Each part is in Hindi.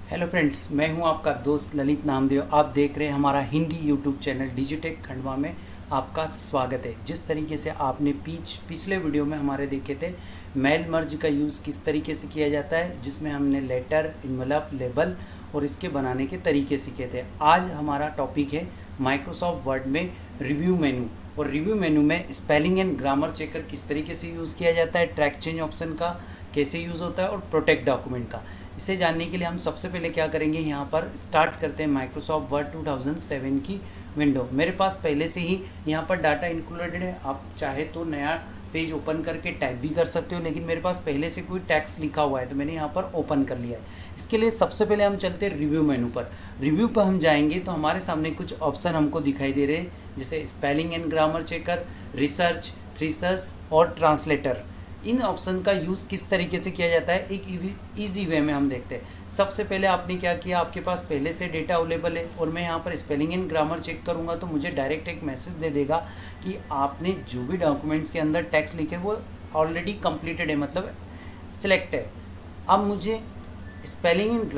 हेलो फ्रेंड्स, मैं हूं आपका दोस्त ललित नामदेव। आप देख रहे हैं हमारा हिंदी यूट्यूब चैनल डिजिटेक खंडवा में। आपका स्वागत है। जिस तरीके से आपने पिछले वीडियो में हमारे देखे थे मेल मर्ज का यूज़ किस तरीके से किया जाता है, जिसमें हमने लेटर, इन्वेलप, लेबल और इसके बनाने के तरीके सीखे थे। आज हमारा टॉपिक है माइक्रोसॉफ्ट वर्ड में रिव्यू मेनू। और रिव्यू मेनू में स्पेलिंग एंड ग्रामर चेकर किस तरीके से यूज़ किया जाता है, ट्रैक चेंज ऑप्शन का कैसे यूज़ होता है और प्रोटेक्ट डॉक्यूमेंट का। इसे जानने के लिए हम सबसे पहले क्या करेंगे, यहाँ पर स्टार्ट करते हैं माइक्रोसॉफ्ट वर्ड 2007 की विंडो। मेरे पास पहले से ही यहाँ पर डाटा इंक्लूडेड है। आप चाहे तो नया पेज ओपन करके टाइप भी कर सकते हो, लेकिन मेरे पास पहले से कोई टेक्स्ट लिखा हुआ है तो मैंने यहाँ पर ओपन कर लिया है। इसके लिए सबसे पहले हम चलते हैं रिव्यू मेनू पर। रिव्यू पर हम जाएंगे तो हमारे सामने कुछ ऑप्शन हमको दिखाई दे रहे हैं, जैसे spelling and grammar checker, research, thesis और ट्रांसलेटर। इन ऑप्शन का यूज़ किस तरीके से किया जाता है एक इजी वे में हम देखते हैं। सबसे पहले आपने क्या किया, आपके पास पहले से डेटा अवेलेबल है और मैं यहाँ पर स्पेलिंग एंड ग्रामर चेक करूँगा तो मुझे डायरेक्ट एक मैसेज दे देगा कि आपने जो भी डॉक्यूमेंट्स के अंदर टेक्स्ट लिखे वो ऑलरेडी कंप्लीटेड है, मतलब सिलेक्ट है। अब मुझे स्पेलिंग एंड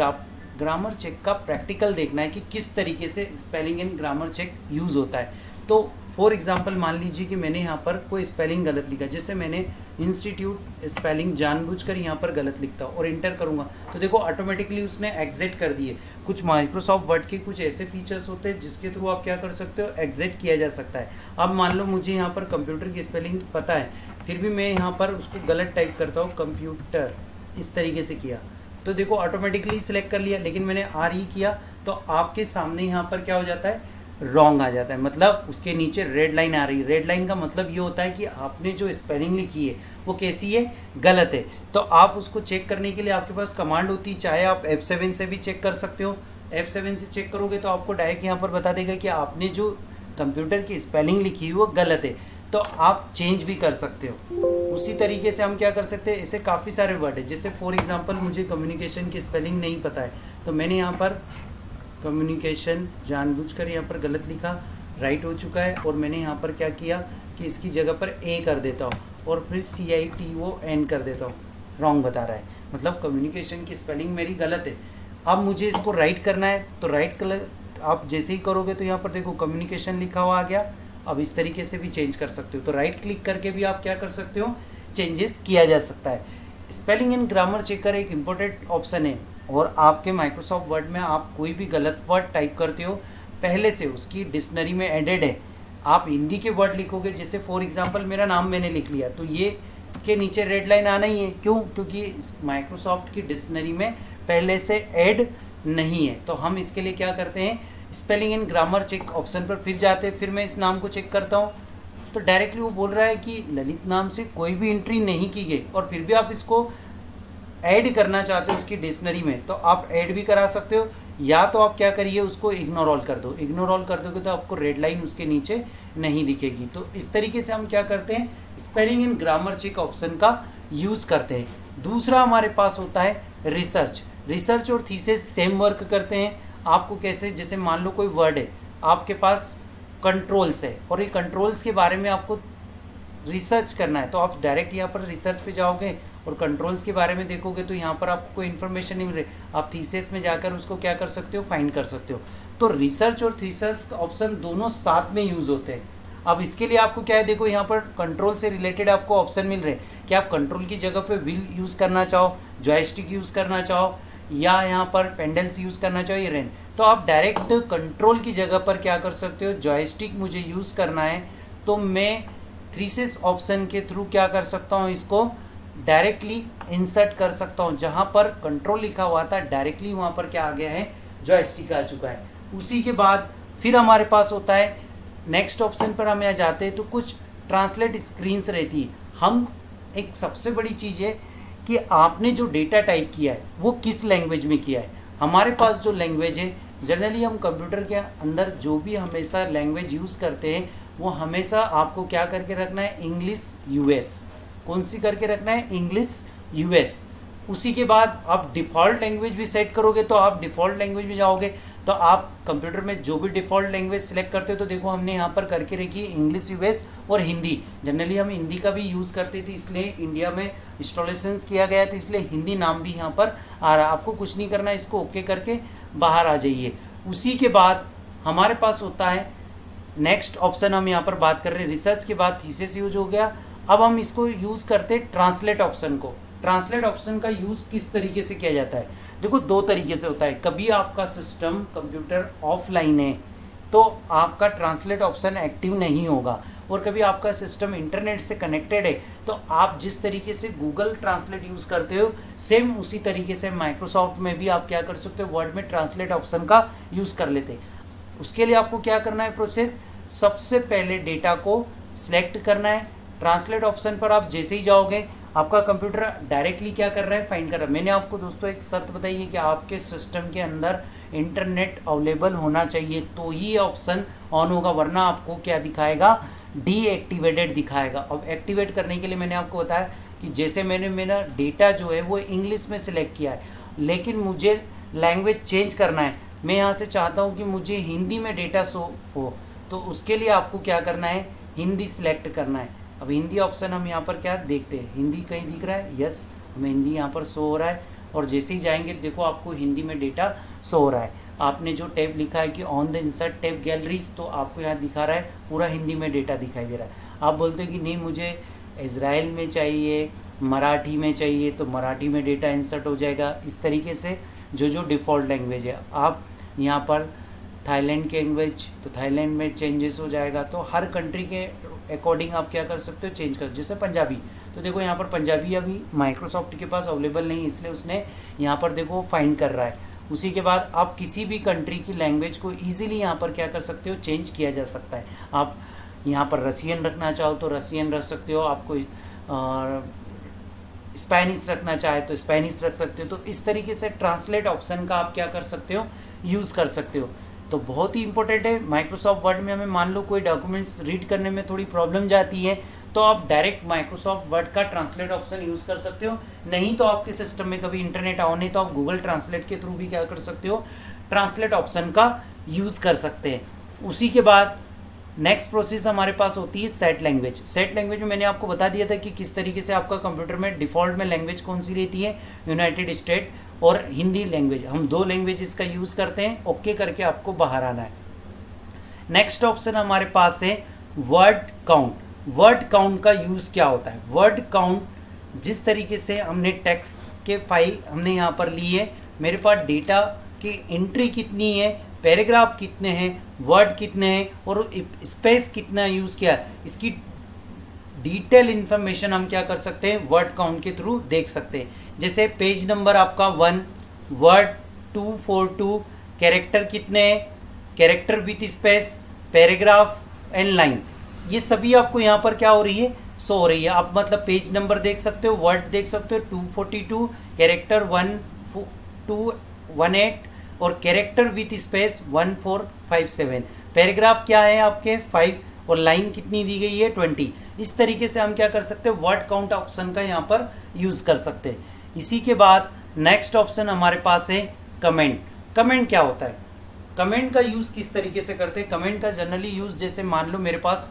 ग्रामर चेक का प्रैक्टिकल देखना है कि किस तरीके से spelling and grammar check use होता है। तो फॉर एग्जांपल मान लीजिए कि मैंने यहाँ पर कोई स्पेलिंग गलत लिखा, जैसे मैंने इंस्टीट्यूट स्पेलिंग जानबूझकर यहाँ पर गलत लिखता हूँ और इंटर करूँगा तो देखो ऑटोमेटिकली उसने एग्जिट कर दिए। कुछ माइक्रोसॉफ्ट वर्ड के कुछ ऐसे फीचर्स होते हैं जिसके थ्रू आप क्या कर सकते हो, एग्जिट किया जा सकता है। अब मान लो मुझे यहाँ पर कंप्यूटर की स्पेलिंग पता है, फिर भी मैं यहाँ पर उसको गलत टाइप करता हूँ, कंप्यूटर इस तरीके से किया तो देखो ऑटोमेटिकली सिलेक्ट कर लिया, लेकिन मैंने आर ई किया तो आपके सामने यहाँ पर क्या हो जाता है, रॉन्ग आ जाता है। मतलब उसके नीचे रेड लाइन आ रही है। रेड लाइन का मतलब ये होता है कि आपने जो स्पेलिंग लिखी है वो कैसी है, गलत है। तो आप उसको चेक करने के लिए आपके पास कमांड होती है, चाहे आप F7 से भी चेक कर सकते हो। F7 से चेक करोगे तो आपको डायरेक्ट यहाँ पर बता देगा कि आपने जो कंप्यूटर की स्पेलिंग लिखी है वो गलत है, तो आप चेंज भी कर सकते हो। उसी तरीके से हम क्या कर सकते हैं, ऐसे काफ़ी सारे वर्ड है। जैसे फॉर एग्जाम्पल मुझे कम्युनिकेशन की स्पेलिंग नहीं पता है तो मैंने यहाँ पर कम्युनिकेशन जानबूझकर यहाँ पर गलत लिखा, राइट हो चुका है। और मैंने यहाँ पर क्या किया कि इसकी जगह पर ए कर देता हूँ और फिर CITON कर देता हूँ, रॉन्ग बता रहा है, मतलब कम्युनिकेशन की स्पेलिंग मेरी गलत है। अब मुझे इसको राइट करना है तो राइट कलर आप जैसे ही करोगे तो यहाँ पर देखो कम्युनिकेशन लिखा हुआ आ गया। अब इस तरीके से भी चेंज कर सकते हो, तो राइट क्लिक करके भी आप क्या कर सकते हो, चेंजेस किया जा सकता है। स्पेलिंग एंड ग्रामर चेकर एक इम्पोर्टेंट ऑप्शन है और आपके माइक्रोसॉफ्ट वर्ड में आप कोई भी गलत वर्ड टाइप करते हो पहले से उसकी डिक्शनरी में एडेड है। आप हिंदी के वर्ड लिखोगे, जैसे फॉर एग्जांपल मेरा नाम मैंने लिख लिया तो ये इसके नीचे रेड लाइन आना ही है। क्यों? क्योंकि इस माइक्रोसॉफ्ट की डिक्शनरी में पहले से ऐड नहीं है। तो हम इसके लिए क्या करते हैं, spelling and grammar check option पर फिर जाते हैं। फिर मैं इस नाम को चेक करता हूँ तो डायरेक्टली वो बोल रहा है कि ललित नाम से कोई भी एंट्री नहीं की गई, और फिर भी आप इसको ऐड करना चाहते हो उसकी डिक्शनरी में तो आप ऐड भी करा सकते हो, या तो आप क्या करिए उसको इग्नोर ऑल कर दो। इग्नोर ऑल कर दोगे तो आपको रेड लाइन उसके नीचे नहीं दिखेगी। तो इस तरीके से हम क्या करते हैं, spelling and grammar check option का यूज़ करते हैं। दूसरा हमारे पास होता है रिसर्च। रिसर्च और थीसिस सेम वर्क करते हैं। आपको कैसे, जैसे मान लो कोई वर्ड है आपके पास कंट्रोल्स है और ये कंट्रोल्स के बारे में आपको रिसर्च करना है तो आप डायरेक्ट यहाँ पर रिसर्च पे जाओगे और कंट्रोल्स के बारे में देखोगे तो यहाँ पर आपको कोई इन्फॉर्मेशन नहीं मिल रही। आप थीसिस में जाकर उसको क्या कर सकते हो, फाइंड कर सकते हो। तो रिसर्च और थीसिस ऑप्शन दोनों साथ में यूज़ होते हैं। अब इसके लिए आपको क्या है, देखो यहाँ पर कंट्रोल से रिलेटेड आपको ऑप्शन मिल रहे हैं कि आप कंट्रोल की जगह पे व्हील यूज़ करना चाहो, जॉयस्टिक यूज़ करना चाहो, या यहाँ पर पेंडल्स यूज़ करना चाहो, ये रेन। तो आप डायरेक्ट कंट्रोल की जगह पर क्या कर सकते हो, जॉयस्टिक मुझे यूज़ करना है तो मैं थीसिस ऑप्शन के थ्रू क्या कर सकता हूँ, इसको डायरेक्टली इंसर्ट कर सकता हूँ। जहाँ पर कंट्रोल लिखा हुआ था डायरेक्टली वहाँ पर क्या आ गया है, जॉयस्टिक आ चुका है। उसी के बाद फिर हमारे पास होता है नेक्स्ट ऑप्शन पर हम यहाँ जाते हैं तो कुछ ट्रांसलेट स्क्रीन्स रहती है। हम एक सबसे बड़ी चीज़ है कि आपने जो डेटा टाइप किया है वो किस लैंग्वेज में किया है। हमारे पास जो लैंग्वेज है, जनरली हम कंप्यूटर के अंदर जो भी हमेशा लैंग्वेज यूज़ करते हैं वो हमेशा आपको क्या करके रखना है, इंग्लिश US। कौन सी करके रखना है, इंग्लिश US। उसी के बाद आप डिफ़ॉल्ट लैंग्वेज भी सेट करोगे तो आप डिफ़ॉल्ट लैंग्वेज में जाओगे तो आप कंप्यूटर में जो भी डिफ़ॉल्ट लैंग्वेज सेलेक्ट करते हो, तो देखो हमने यहाँ पर करके रखी है इंग्लिश यूएस और हिंदी। जनरली हम हिंदी का भी यूज़ करते थे, इसलिए इंडिया में इंस्टॉलेशंस किया गया, तो इसलिए हिंदी नाम भी यहाँ पर आ रहा है। आपको कुछ नहीं करना है, इसको ओके करके बाहर आ जाइए। उसी के बाद हमारे पास होता है नेक्स्ट ऑप्शन, हम यहाँ पर बात कर रहे हैं रिसर्च के बाद थीसिस यूज हो गया। अब हम इसको यूज़ करते हैं ट्रांसलेट ऑप्शन को। ट्रांसलेट ऑप्शन का यूज़ किस तरीके से किया जाता है? देखो दो तरीके से होता है। कभी आपका सिस्टम कंप्यूटर ऑफलाइन है तो आपका ट्रांसलेट ऑप्शन एक्टिव नहीं होगा, और कभी आपका सिस्टम इंटरनेट से कनेक्टेड है तो आप जिस तरीके से गूगल ट्रांसलेट यूज़ करते हो सेम उसी तरीके से माइक्रोसॉफ्ट में भी आप क्या कर सकते हो, वर्ड में ट्रांसलेट ऑप्शन का यूज़ कर लेते। उसके लिए आपको क्या करना है प्रोसेस, सबसे पहले डेटा को सिलेक्ट करना है। ट्रांसलेट ऑप्शन पर आप जैसे ही जाओगे आपका कंप्यूटर डायरेक्टली क्या कर रहा है, फाइंड कर रहा है। मैंने आपको दोस्तों एक शर्त बताई है कि आपके सिस्टम के अंदर इंटरनेट अवेलेबल होना चाहिए तो ही ऑप्शन ऑन होगा, वरना आपको क्या दिखाएगा, डीएक्टिवेटेड दिखाएगा। अब एक्टिवेट करने के लिए मैंने आपको बताया कि जैसे मैंने मेरा डेटा जो है वो इंग्लिश में सिलेक्ट किया है, लेकिन मुझे लैंग्वेज चेंज करना है। मैं यहाँ से चाहता हूँ कि मुझे हिंदी में डेटा शो हो, तो उसके लिए आपको क्या करना है, हिंदी सिलेक्ट करना है। अब हिंदी ऑप्शन हम यहाँ पर क्या देखते हैं, हिंदी कहीं दिख रहा है, यस हमें हिंदी यहाँ पर शो हो रहा है। और जैसे ही जाएंगे देखो आपको हिंदी में डेटा शो हो रहा है। आपने जो टैब लिखा है कि on the insert tab galleries, तो आपको यहाँ दिखा रहा है पूरा हिंदी में डेटा दिखाई दे रहा है। आप बोलते हो कि नहीं मुझे इज़राइल में चाहिए, मराठी में चाहिए, तो मराठी में डेटा इंसर्ट हो जाएगा। इस तरीके से जो डिफ़ॉल्ट लैंग्वेज है, आप यहाँ पर थाईलैंड की लैंग्वेज तो थाईलैंड में चेंजेस हो जाएगा। तो हर कंट्री के अकॉर्डिंग आप क्या कर सकते हो, चेंज कर। जैसे पंजाबी, तो देखो यहाँ पर पंजाबी अभी माइक्रोसॉफ्ट के पास अवेलेबल नहीं, इसलिए उसने यहाँ पर देखो फाइंड कर रहा है। उसी के बाद आप किसी भी कंट्री की लैंग्वेज को ईजिली यहाँ पर क्या कर सकते हो, चेंज किया जा सकता है। आप यहाँ पर रसियन रखना चाहो तो रसियन रख सकते हो, आपको स्पेनिश रखना चाहे तो स्पेनिश रख सकते हो। तो इस तरीके से ट्रांसलेट ऑप्शन का आप क्या कर सकते हो, यूज़ कर सकते हो। तो बहुत ही इंपॉर्टेंट है। माइक्रोसॉफ्ट वर्ड में हमें मान लो कोई डॉक्यूमेंट्स रीड करने में थोड़ी प्रॉब्लम जाती है, तो आप डायरेक्ट माइक्रोसॉफ्ट वर्ड का ट्रांसलेट ऑप्शन यूज़ कर सकते हो। नहीं तो आपके सिस्टम में कभी इंटरनेट आओ नहीं तो आप गूगल ट्रांसलेट के थ्रू भी क्या कर सकते हो, ट्रांसलेट ऑप्शन का यूज़ कर सकते हैं। उसी के बाद नेक्स्ट प्रोसेस हमारे पास होती है सेट लैंग्वेज। सेट लैंग्वेज में मैंने आपको बता दिया था कि किस तरीके से आपका कंप्यूटर में डिफ़ॉल्ट में लैंग्वेज कौन सी रहती है, यूनाइटेड स्टेट और हिंदी लैंग्वेज। हम दो लैंग्वेज इसका यूज़ करते हैं। ओके करके आपको बाहर आना है। नेक्स्ट ऑप्शन हमारे पास है वर्ड काउंट। वर्ड काउंट का यूज़ क्या होता है? वर्ड काउंट, जिस तरीके से हमने टेक्स्ट के फाइल हमने यहाँ पर ली है, मेरे पास डेटा की एंट्री कितनी है, पैराग्राफ कितने हैं, वर्ड कितने हैं और स्पेस कितना यूज़ किया है, इसकी डिटेल इन्फॉर्मेशन हम क्या कर सकते हैं, वर्ड काउंट के थ्रू देख सकते हैं। जैसे पेज नंबर आपका 1, वर्ड 242, कैरेक्टर कितने हैं, character with space, paragraph and line, ये सभी आपको यहाँ पर क्या हो रही है, शो हो रही है। आप मतलब पेज नंबर देख सकते हो, वर्ड देख सकते हो 242, कैरेक्टर 1218 और कैरेक्टर विथ स्पेस 1457, पैराग्राफ क्या है आपके 5 और लाइन कितनी दी गई है 20। इस तरीके से हम क्या कर सकते हैं, वर्ड काउंट ऑप्शन का यहाँ पर यूज़ कर सकते हैं। इसी के बाद नेक्स्ट ऑप्शन हमारे पास है कमेंट। कमेंट क्या होता है, कमेंट का यूज़ किस तरीके से करते हैं? कमेंट का जनरली यूज़, जैसे मान लो मेरे पास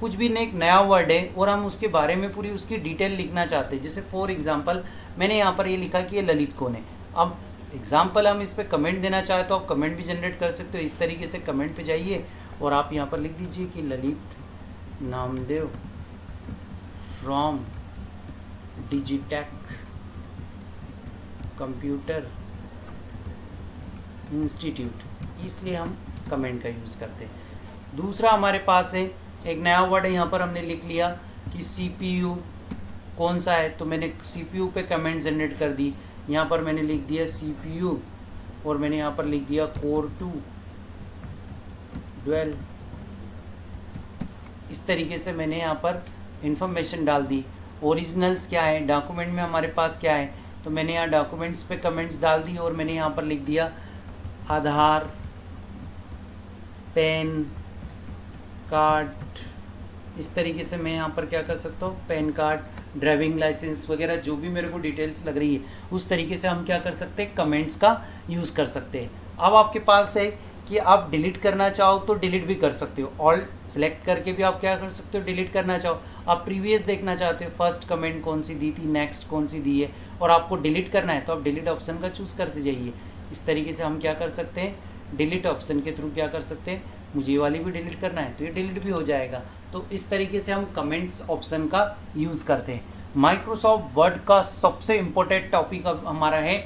कुछ भी एक नया वर्ड है और हम उसके बारे में पूरी उसकी डिटेल लिखना चाहते हैं। जैसे फॉर एग्जांपल मैंने यहाँ पर ये लिखा कि ये ललित कौन है। अब एग्जांपल हम इस पर कमेंट देना चाहे तो आप कमेंट भी जनरेट कर सकते हो। इस तरीके से कमेंट पे जाइए और आप यहाँ पर लिख दीजिए कि Lalit Namdev from Digitek computer institute, इसलिए हम कमेंट का यूज़ करते हैं। दूसरा हमारे पास है एक नया वर्ड है, यहाँ पर हमने लिख लिया कि CPU कौन सा है, तो मैंने CPU पे कमेंट जनरेट कर दी। यहाँ पर मैंने लिख दिया CPU और मैंने यहाँ पर लिख दिया Core 2 12। इस तरीके से मैंने यहाँ पर इंफॉर्मेशन डाल दी। ओरिजिनल्स क्या है, डॉक्यूमेंट में हमारे पास क्या है, तो मैंने यहाँ डॉक्यूमेंट्स पे कमेंट्स डाल दी और मैंने यहाँ पर लिख दिया आधार, पैन कार्ड। इस तरीके से मैं यहाँ पर क्या कर सकता हूँ, पैन कार्ड, ड्राइविंग लाइसेंस वगैरह जो भी मेरे को डिटेल्स लग रही है उस तरीके से हम क्या कर सकते हैं, कमेंट्स का यूज़ कर सकते हैं। अब आपके पास है कि आप डिलीट करना चाहो तो डिलीट भी कर सकते हो, ऑल सेलेक्ट करके भी आप क्या कर सकते हो, डिलीट करना चाहो। आप प्रीवियस देखना चाहते हो फर्स्ट कमेंट कौन सी दी थी, नेक्स्ट कौन सी दी है, और आपको डिलीट करना है तो आप डिलीट ऑप्शन का चूज़ करते जाइए। इस तरीके से हम क्या कर सकते हैं, डिलीट ऑप्शन के थ्रू क्या कर सकते हैं, मुझे ये वाली भी डिलीट करना है तो ये डिलीट भी हो जाएगा। तो इस तरीके से हम कमेंट्स ऑप्शन का यूज़ करते हैं। माइक्रोसॉफ्ट वर्ड का सबसे इम्पोर्टेंट टॉपिक अब हमारा है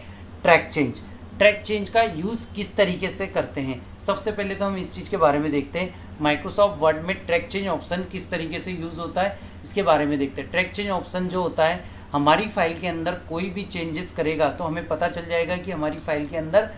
ट्रैक चेंज। ट्रैक चेंज का यूज़ किस तरीके से करते हैं, सबसे पहले तो हम इस चीज़ के बारे में देखते हैं। माइक्रोसॉफ्ट वर्ड में ट्रैक चेंज ऑप्शन किस तरीके से यूज़ होता है इसके बारे में देखते हैं। ट्रैक चेंज ऑप्शन जो होता है, हमारी फाइल के अंदर कोई भी चेंजेस करेगा तो हमें पता चल जाएगा कि हमारी फाइल के अंदर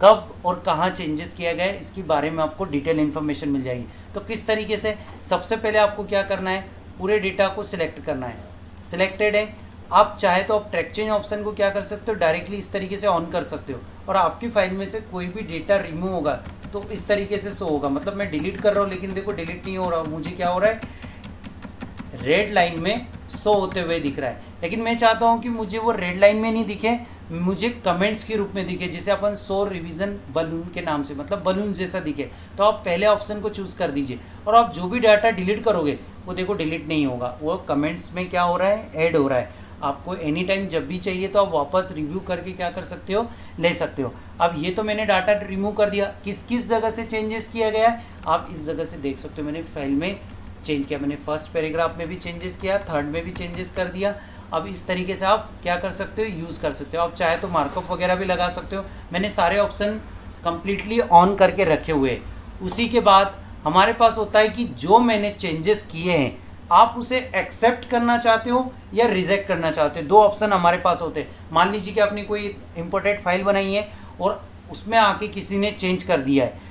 कब और कहाँ चेंजेस किया गया है, इसके बारे में आपको डिटेल इन्फॉर्मेशन मिल जाएगी। तो किस तरीके से, सबसे पहले आपको क्या करना है, पूरे डेटा को सिलेक्ट करना है। सिलेक्टेड है, आप चाहे तो आप ट्रैक चेंज ऑप्शन को क्या कर सकते हो, डायरेक्टली इस तरीके से ऑन कर सकते हो, और आपकी फाइल में से कोई भी डेटा रिमूव होगा तो इस तरीके से शो होगा। मतलब मैं डिलीट कर रहा हूँ लेकिन देखो डिलीट नहीं हो रहा, मुझे क्या हो रहा है, रेड लाइन में शो होते हुए दिख रहा है। लेकिन मैं चाहता हूँ कि मुझे वो रेड लाइन में नहीं दिखे, मुझे कमेंट्स के रूप में दिखे, जिसे अपन शो रिवीजन बलून के नाम से, मतलब बलून जैसा दिखे। तो आप पहले ऑप्शन को चूज़ कर दीजिए, और आप जो भी डाटा डिलीट करोगे वो देखो डिलीट नहीं होगा, वो कमेंट्स में क्या हो रहा है, ऐड हो रहा है। आपको एनी टाइम जब भी चाहिए तो आप वापस रिव्यू करके क्या कर सकते हो, ले सकते हो। अब ये तो मैंने डाटा रिमूव कर दिया, किस किस जगह से चेंजेस किया गया है आप इस जगह से देख सकते हो। मैंने फाइल में चेंज किया, मैंने फर्स्ट पैराग्राफ में भी चेंजेस किया, थर्ड में भी चेंजेस कर दिया। अब इस तरीके से आप क्या कर सकते हो, यूज़ कर सकते हो। आप चाहे तो मार्कअप वगैरह भी लगा सकते हो। मैंने सारे ऑप्शन कंप्लीटली ऑन करके रखे हुए हैं। उसी के बाद हमारे पास होता है कि जो मैंने चेंजेस किए हैं आप उसे एक्सेप्ट करना चाहते हो या रिजेक्ट करना चाहते हो। दो ऑप्शन हमारे पास होते हैं। मान लीजिए कि आपने कोई इंपोर्टेंट फाइल बनाई है और उसमें आके किसी ने चेंज कर दिया है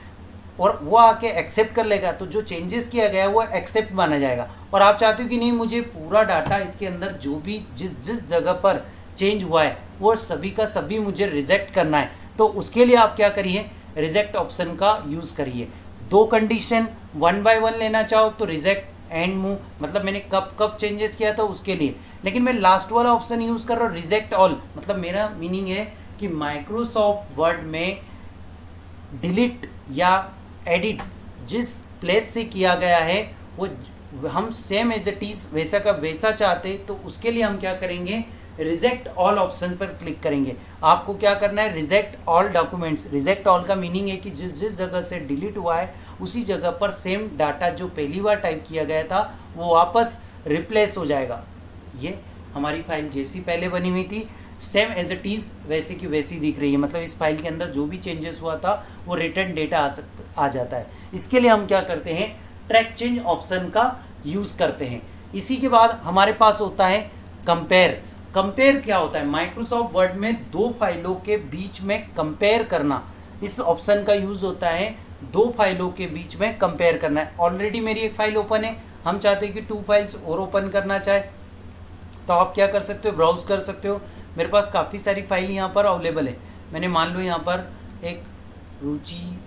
और वो आके एक्सेप्ट कर लेगा, तो जो चेंजेस किया गया है वो एक्सेप्ट माना जाएगा। और आप चाहते हो कि नहीं, मुझे पूरा डाटा इसके अंदर जो भी जिस जगह पर चेंज हुआ है वो सभी का सभी मुझे रिजेक्ट करना है, तो उसके लिए आप क्या करिए, रिजेक्ट ऑप्शन का यूज़ करिए। दो कंडीशन, 1 by 1 लेना चाहो तो रिजेक्ट एंड मूव, मतलब मैंने कब कब चेंजेस किया था उसके लिए। लेकिन मैं लास्ट वाला ऑप्शन यूज़ कर रहा हूँ, रिजेक्ट ऑल, मतलब मेरा मीनिंग है कि माइक्रोसॉफ्ट वर्ड में डिलीट या एडिट जिस प्लेस से किया गया है वो हम सेम एज इट इज़ वैसा का वैसा चाहते, तो उसके लिए हम क्या करेंगे, रिजेक्ट ऑल ऑप्शन पर क्लिक करेंगे। आपको क्या करना है, reject all documents. Reject all का मीनिंग है कि जिस जगह से डिलीट हुआ है उसी जगह पर सेम डाटा जो पहली बार टाइप किया गया था वो वापस रिप्लेस हो जाएगा। ये हमारी फाइल जैसी पहले बनी हुई थी सेम एज इट इज़ वैसे की वैसी दिख रही है, मतलब इस फाइल के अंदर जो भी चेंजेस हुआ था वो रिटर्न डेटा आ जाता है। इसके लिए हम क्या करते हैं, ट्रैक चेंज ऑप्शन का यूज़ करते हैं। इसी के बाद हमारे पास होता है कंपेयर। कंपेयर क्या होता है, माइक्रोसॉफ्ट वर्ड में दो फाइलों के बीच में कंपेयर करना, इस ऑप्शन का यूज़ होता है। दो फाइलों के बीच में कंपेयर करना है। ऑलरेडी मेरी एक फाइल ओपन है, हम चाहते हैं कि 2 फाइल्स और ओपन करना चाहे तो आप क्या कर सकते हो, ब्राउज कर सकते हो। मेरे पास काफ़ी सारी फाइल यहाँ पर अवेलेबल है। मैंने मान लो यहाँ पर एक रुचि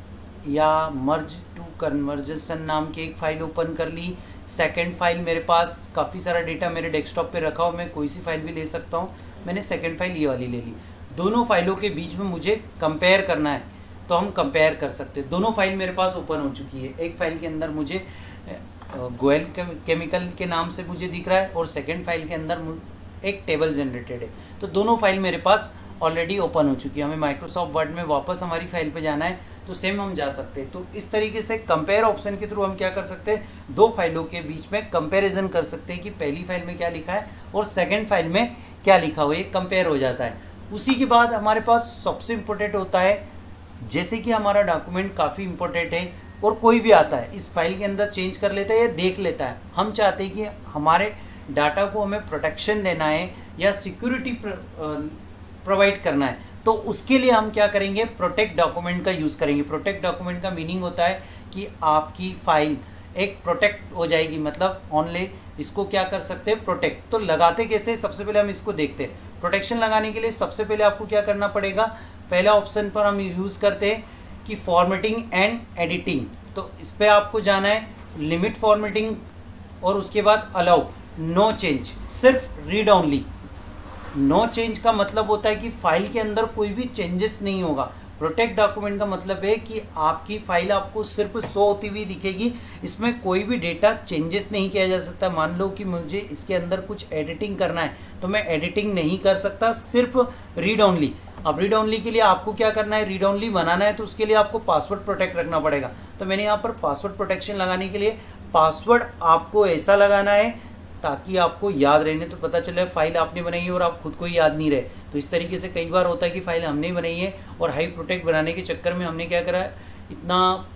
या मर्ज टू कन्वर्जेशन नाम की एक फ़ाइल ओपन कर ली। सेकंड फाइल मेरे पास काफ़ी सारा डेटा मेरे डेस्कटॉप पे रखा हो, मैं कोई सी फाइल भी ले सकता हूँ। मैंने सेकंड फाइल ये वाली ले ली। दोनों फाइलों के बीच में मुझे कंपेयर करना है तो हम कंपेयर कर सकते हैं। दोनों फाइल मेरे पास ओपन हो चुकी है। एक फाइल के अंदर मुझे गोयल केमिकल के नाम से मुझे दिख रहा है और सेकेंड फाइल के अंदर एक टेबल जनरेटेड है। तो दोनों फाइल मेरे पास ऑलरेडी ओपन हो चुकी है। हमें माइक्रोसॉफ्ट वर्ड में वापस हमारी फाइल पे जाना है तो सेम हम जा सकते हैं। तो इस तरीके से कंपेयर ऑप्शन के थ्रू हम क्या कर सकते हैं, दो फाइलों के बीच में कंपैरिजन कर सकते हैं कि पहली फाइल में क्या लिखा है और सेकंड फाइल में क्या लिखा हुआ है, ये कंपेयर हो जाता है। उसी के बाद हमारे पास सबसे इम्पोर्टेंट होता है, जैसे कि हमारा डॉक्यूमेंट काफ़ी इम्पोर्टेंट है और कोई भी आता है इस फाइल के अंदर चेंज कर लेता है या देख लेता है, हम चाहते हैं कि हमारे डाटा को हमें प्रोटेक्शन देना है या सिक्योरिटी प्रोवाइड करना है, तो उसके लिए हम क्या करेंगे, प्रोटेक्ट डॉक्यूमेंट का यूज़ करेंगे। प्रोटेक्ट डॉक्यूमेंट का मीनिंग होता है कि आपकी फाइल एक प्रोटेक्ट हो जाएगी, मतलब ऑनली इसको क्या कर सकते हैं, प्रोटेक्ट। तो लगाते कैसे, सबसे पहले हम इसको देखते हैं। प्रोटेक्शन लगाने के लिए सबसे पहले आपको क्या करना पड़ेगा, पहला ऑप्शन पर हम यूज़ करते हैं कि फॉर्मेटिंग एंड एडिटिंग। तो इस पर आपको जाना है, लिमिट फॉर्मेटिंग और उसके बाद अलाउ नो चेंज, सिर्फ रीड ओनली। नो चेंज का मतलब होता है कि फाइल के अंदर कोई भी चेंजेस नहीं होगा। प्रोटेक्ट डॉक्यूमेंट का मतलब है कि आपकी फाइल आपको सिर्फ शो होती हुई दिखेगी, इसमें कोई भी डेटा चेंजेस नहीं किया जा सकता। मान लो कि मुझे इसके अंदर कुछ एडिटिंग करना है तो मैं एडिटिंग नहीं कर सकता, सिर्फ रीड ओनली। अब रीड ओनली के लिए आपको क्या करना है, रीड ओनली बनाना है तो उसके लिए आपको पासवर्ड प्रोटेक्ट रखना पड़ेगा। तो मैंने यहाँ पर पासवर्ड प्रोटेक्शन लगाने के लिए पासवर्ड आपको ऐसा लगाना है ताकि आपको याद रहने तो पता चले फाइल आपने बनाई है और आप खुद को ही याद नहीं रहे। तो इस तरीके से कई बार होता है कि फाइल हमने बनाई है और हाई प्रोटेक्ट बनाने के चक्कर में हमने क्या करा है, इतना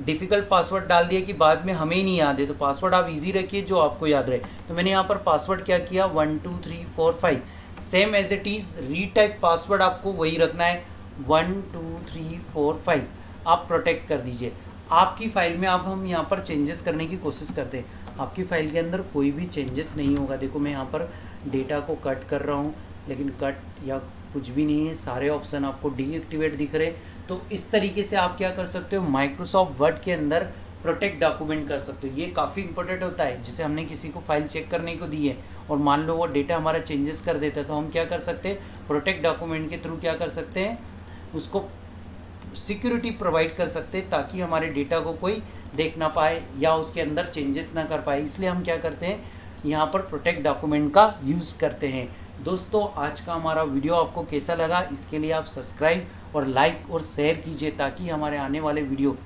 डिफ़िकल्ट पासवर्ड डाल दिया कि बाद में हमें ही नहीं याद है। तो पासवर्ड आप इजी रखिए जो आपको याद रहे। तो मैंने यहाँ पर पासवर्ड क्या किया 1 2 3 4 5 same as it is. Retype password आपको वही रखना है 1 2 3 4 5। आप प्रोटेक्ट कर दीजिए। आपकी फ़ाइल में अब हम यहाँ पर चेंजेस करने की कोशिश करते हैं। आपकी फ़ाइल के अंदर कोई भी चेंजेस नहीं होगा। देखो मैं यहाँ पर डेटा को कट कर रहा हूँ लेकिन कट या कुछ भी नहीं है, सारे ऑप्शन आपको डीएक्टिवेट दिख रहे। तो इस तरीके से आप क्या कर सकते हो, माइक्रोसॉफ्ट वर्ड के अंदर प्रोटेक्ट डॉक्यूमेंट कर सकते हो। ये काफ़ी इंपॉर्टेंट होता है। जैसे हमने किसी को फाइल चेक करने को दी है और मान लो वो डेटा हमारा चेंजेस कर देता है तो हम क्या कर सकते हैं, प्रोटेक्ट डॉक्यूमेंट के थ्रू क्या कर सकते हैं, उसको सिक्योरिटी प्रोवाइड कर सकते हैं ताकि हमारे डेटा को कोई देख ना पाए या उसके अंदर चेंजेस ना कर पाए। इसलिए हम क्या करते हैं, यहाँ पर प्रोटेक्ट डॉक्यूमेंट का यूज़ करते हैं। दोस्तों आज का हमारा वीडियो आपको कैसा लगा, इसके लिए आप सब्सक्राइब और लाइक और शेयर कीजिए ताकि हमारे आने वाले वीडियो,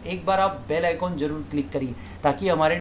एक बार आप बेल आइकॉन ज़रूर क्लिक करिए ताकि हमारे